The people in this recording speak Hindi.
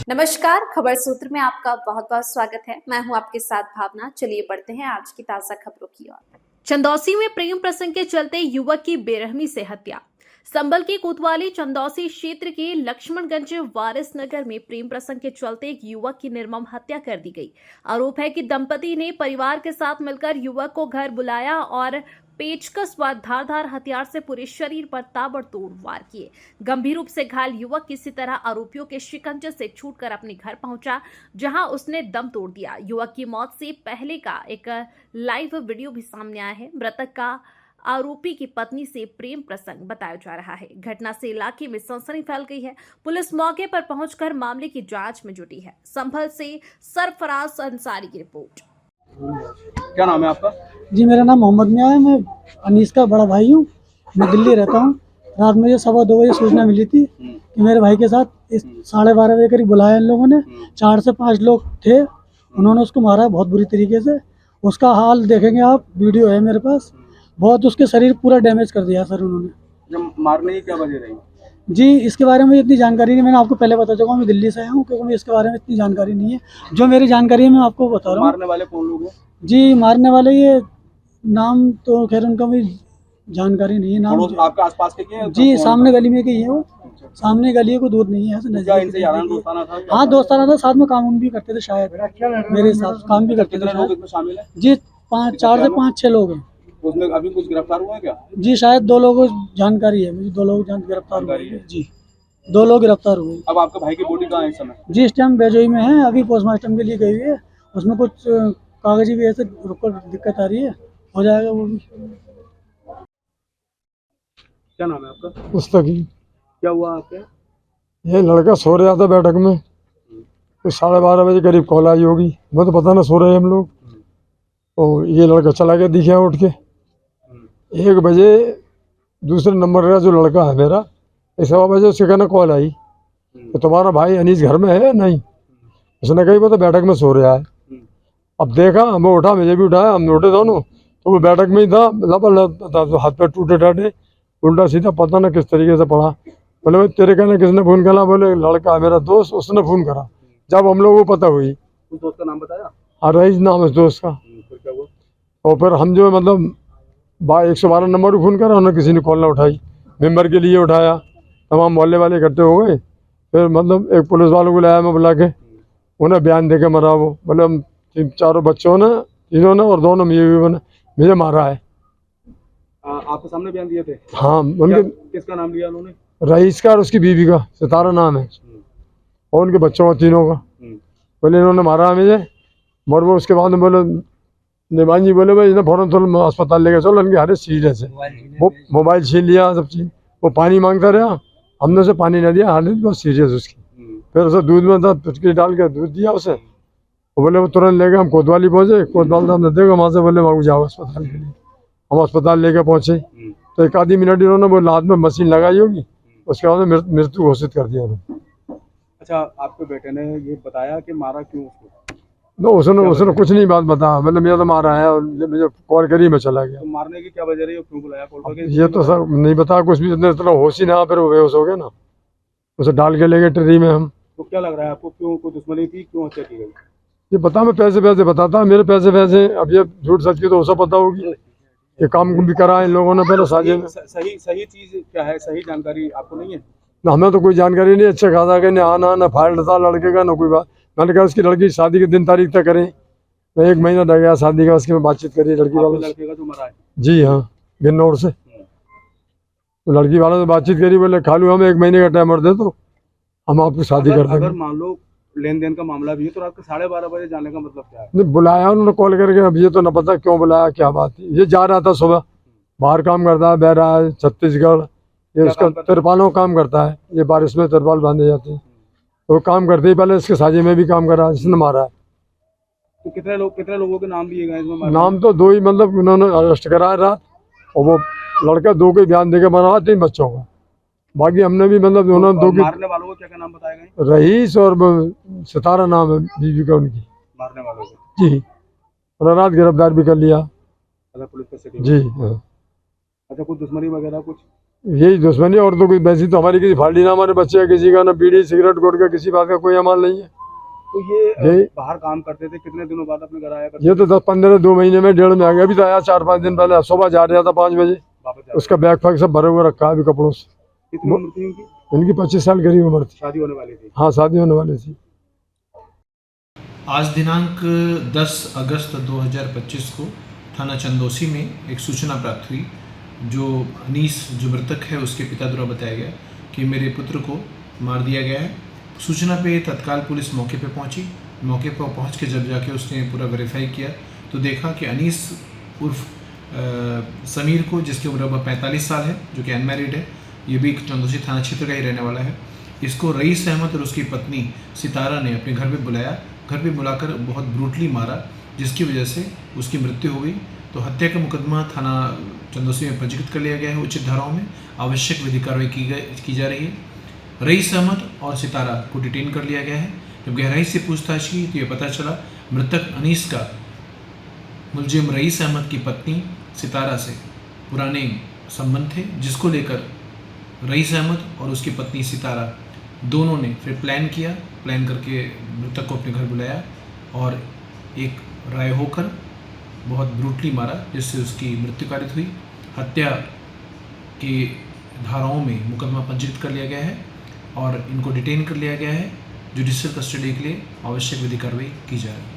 नमस्कार, खबर सूत्र में आपका बहुत बहुत स्वागत है। मैं हूं आपके साथ भावना। चलिए बढ़ते हैं आज की ताजा खबरों की ओर। चंदौसी में प्रेम प्रसंग के चलते युवक की बेरहमी से हत्या। संभल के कोतवाली चंदौसी क्षेत्र के लक्ष्मणगंज वारिस नगर में प्रेम प्रसंग के चलते एक युवक की निर्मम हत्या कर दी गई। आरोप है कि दंपति ने परिवार के साथ मिलकर युवक को घर बुलाया और पेचकस व धारदार हथियार से पूरे शरीर पर ताबड़तोड़ वार किए। गंभीर रूप से घायल युवक किसी तरह आरोपियों के शिकंजे से छूटकर अपने घर पहुंचा, जहां उसने दम तोड़ दिया। युवक की मौत से पहले का एक लाइव वीडियो भी सामने आया है। मृतक का आरोपी की पत्नी से प्रेम प्रसंग बताया जा रहा है। घटना से इलाके में सनसनी फैल गई है। पुलिस मौके पर पहुंचकर मामले की जांच में जुटी है। संभल से सरफराज अंसारी की रिपोर्ट। क्या नाम है आपका? जी, मेरा नाम मोहम्मद मियां है। मैं अनीस का बड़ा भाई हूँ। मैं दिल्ली रहता हूँ। रात मुझे 2:15 बजे सूचना मिली थी कि मेरे भाई के साथ इस 12:30 बजे करीब बुलाया इन लोगों ने। 4 से 5 लोग थे। उन्होंने उसको मारा बहुत बुरी तरीके से। उसका हाल देखेंगे आप, वीडियो है मेरे पास। बहुत उसके शरीर पूरा डैमेज कर दिया सर उन्होंने। जब मारने की क्या वजह रही? जी, इसके बारे में इतनी जानकारी नहीं। मैंने आपको पहले बता चुका हूँ, मैं दिल्ली से आया हूँ, क्योंकि मुझे इसके बारे में इतनी जानकारी नहीं है। जो मेरी जानकारी है मैं आपको बता रहा हूँ। मारने वाले कौन लोग हैं? जी, मारने वाले ये नाम तो खैर उनका मुझे जानकारी नहीं है। नाम आपके आसपास के हैं? जी, सामने गली में के ही है वो। सामने गली है, कोई दूर नहीं है। क्या इनसे याराना दोस्ताना था? हाँ, दोस्ताना था। साथ में काम भी करते थे शायद, मेरे हिसाब से काम भी करते थे। कितने लोग इसमें शामिल हैं? जी, 4 से 5-6 लोग हैं। उसमें अभी कुछ गिरफ्तार हुए हैं क्या? जी, शायद 2 लोगों की जानकारी है मुझे। 2 लोग गिरफ्तार हुए हैं। जी, 2 लोग गिरफ्तार हुए। अब आपके भाई की बॉडी कहाँ है इस समय? जी, इस टाइम बेजोई में है। अभी पोस्टमार्टम के लिए गई हुई है। उसमें कुछ कागजी भी ऐसे रुक दिक्कत आ रही है, हो जाएगा वो भी। क्या नाम है आपका? पुस्तकी क्या हुआ आपके? ये लड़का सो रहा था बैठक में, तो 12:30 बजे करीब कॉल आई होगी। मैं तो पता ना, सो रहे हम लोग। और ये लड़का चला गया, दिखा उठ के। 1 बजे दूसरे नंबर का जो लड़का है मेरा, 1:15 बजे उसके कहना कॉल आई तो तुम्हारा भाई अनीस घर में है या नहीं। उसने कही वो तो बैठक में सो रहा है। अब देखा, मैं उठा, मुझे भी उठाया, हम उठे दोनों, तो वो बैठक में ही था। तो हाथ पैर टूटे टाटे, उल्टा सीधा पता ना किस तरीके से पड़ा। बोले भाई तेरे कहने किसने फ़ोन करा? बोले लड़का है मेरा दोस्त, उसने फ़ोन करा। जब हम लोग को पता हुई, उस दोस्त का नाम बताया? हाँ, रईस नाम है दोस्त का। फिर क्या हुआ? और फिर हम जो मतलब 112 नंबर पर फ़ोन करा, उन्हें किसी ने कॉल ना उठाई। मेम्बर के लिए उठाया, तमाम मोहल्ले वाले इकट्ठे हो गए। फिर मतलब एक पुलिस वालों को लाया, मैं बुला के, उन्हें बयान दे के मरा वो। बोले हम 4 बच्चों ने, इन्होंने और 2 ने मुझे मारा है। आपके सामने बयान दिए थे? हाँ, उनके किसका नाम लिया उन्होंने? रईस का और उसकी बीवी का, सितारा नाम है, और उनके बच्चों का, तीनों का। बोले इन्होंने मारा है मुझे। और वो उसके बाद में बोले, निमान जी बोले भाई इन्हें फौरन तुम अस्पताल लेके चलो, इनकी हालत सीरियस है। वो मोबाइल छीन लिया, सब चीज़। वो पानी मांगता रहा, हमने उसे पानी नहीं दिया, हालत बहुत सीरियस उसकी। फिर उसे दूध में था, फिटकरी डाल के दूध दिया उसे। वो बोले वो तुरंत लेके हम कोतवाली पहुँचे। कोतवाल हमने देखा, वहाँ से बोले वहाँ जाओ अस्पताल के लिए। हम अस्पताल लेके पहुँचे तो 1 आधी मिनट इन्होंने वो हाथ में मशीन लगाई होगी, उसके बाद में मृत्यु घोषित कर दिया उन्होंने। अच्छा, आपके बेटे ने ये बताया कि मारा क्यों उसको? तो उसने कुछ नहीं बात बताया। मतलब मेरा तो मारा है और मुझे कॉल करी, मैं चला गया। तो मारने की क्या वजह रही और क्यों बुलाया कॉल करके? ये तो सर नहीं बता कुछ भी। इतना होश ही ना, फिर वो बेहोश हो गया ना। उसे डाल के ले गए ट्री में हम। तो क्या लग रहा है आपको, क्यों कोई दुश्मनी थी, क्यों हत्या की गई? ये बता, मैं पैसे बताता, मेरे पैसे। अब ये झूठ सच की तो उसे पता होगी। ये काम भी करा इन लोगों ने पहले साझे में। सही चीज क्या है? सही जानकारी आपको नहीं है? ना, हमें तो कोई जानकारी नहीं। अच्छा खासा कि आना ना फाइल था लड़के का, ना कोई बात। मैंने कहा उसकी लड़की शादी के दिन तारीख तक करें। मैं 1 महीना रह गया शादी का, उसकी मैं बातचीत करी लड़की वालों से। लड़के का जो मरा है? जी हाँ, गिन्नौर से। तो लड़की वालों से बातचीत करी, बोले खालू हमें 1 महीने का टाइम और दे दो, हम आपकी शादी कर देंगे। अगर मान लो लेन देन का मामला भी है तो रात के 12:30 बजे जाने का मतलब क्या है? नहीं, बुलाया उन्होंने कॉल करके। अब ये तो न पता क्यों बुलाया, क्या बात थी। ये जा रहा था सुबह, बाहर काम करता है, बहरा है, छत्तीसगढ़। ये उसका तिरपालों काम करता है। ये बारिश में तिरपाल बांधे जाते हैं, तो काम करते ही पहले इसके साझे में भी काम करा, जिसने मारा है। तो कितने लोगों के नाम लिए गए इसमें? नाम तो 2 ही, मतलब उन्होंने अरेस्ट कराया रात। और वो लड़का 2 के बयान दे के मरा, 3 बच्चों का। बाकी हमने भी मतलब उन्होंने 2 की। मारने वालों को क्या नाम बताए गए? रईस और सितारा नाम है बीवी का उनकी। मारने वालों को जी, और रात गिरफ्तार भी कर लिया। पुलिस कस्टडी में? जी हाँ। अच्छा, कुछ दुश्मनी वगैरह कुछ? यही दुश्मनी, और तो कोई वैसी तो हमारी किसी फाड़ी ना हमारे बच्चे का, किसी का ना बीड़ी सिगरेट गुटखा किसी बात का कोई अमल नहीं है। तो ये यही बाहर काम करते थे, कितने दिनों बाद अपने घर आया करते ये तो 10-15 2 महीने में 1.5 में आ गया। अभी तो आया 4-5 दिन पहले, सुबह जा रहा था 5 बजे। वापस जाते? उसका बैग फैग सब भरे हुए रखा है अभी कपड़ों से। कितनी उम्र थी इनकी? इनकी 25 साल करीब उम्र थी। शादी होने वाली थी? हाँ, शादी होने वाली थी। आज दिनांक 10 अगस्त 2025 को थाना चंदौसी में एक सूचना प्राप्त हुई, जो अनीस जो मृतक है उसके पिता द्वारा बताया गया कि मेरे पुत्र को मार दिया गया है। सूचना पे तत्काल पुलिस मौके पे पहुंची। मौके पर पहुंच के जब जाके उसने पूरा वेरीफाई किया तो देखा कि अनीस उर्फ समीर को, जिसकी उम्र अब 45 साल है, जो कि अनमैरिड है, ये भी चंदौसी थाना क्षेत्र का ही रहने वाला है, इसको रईस अहमद और उसकी पत्नी सितारा ने अपने घर पे बुलाया। घर पे बुलाकर बहुत ब्रूटली मारा, जिसकी वजह से उसकी मृत्यु हो गई। तो हत्या का मुकदमा थाना चंदौसी में पंजीकृत कर लिया गया है। उचित धाराओं में आवश्यक विधि कार्रवाई की जा रही है। रईस अहमद और सितारा को डिटेन कर लिया गया है। जब गहराई से पूछताछ की तो ये पता चला मृतक अनीस का मुलजिम रईस अहमद की पत्नी सितारा से पुराने संबंध थे, जिसको लेकर रईस अहमद और उसकी पत्नी सितारा दोनों ने फिर प्लान करके मृतक को अपने घर बुलाया और एक राय होकर बहुत ब्रूटली मारा, जिससे उसकी मृत्यु कारित हुई। हत्या की धाराओं में मुकदमा पंजीकृत कर लिया गया है और इनको डिटेन कर लिया गया है। जुडिशियल कस्टडी के लिए आवश्यक विधि कार्रवाई की जा रही है।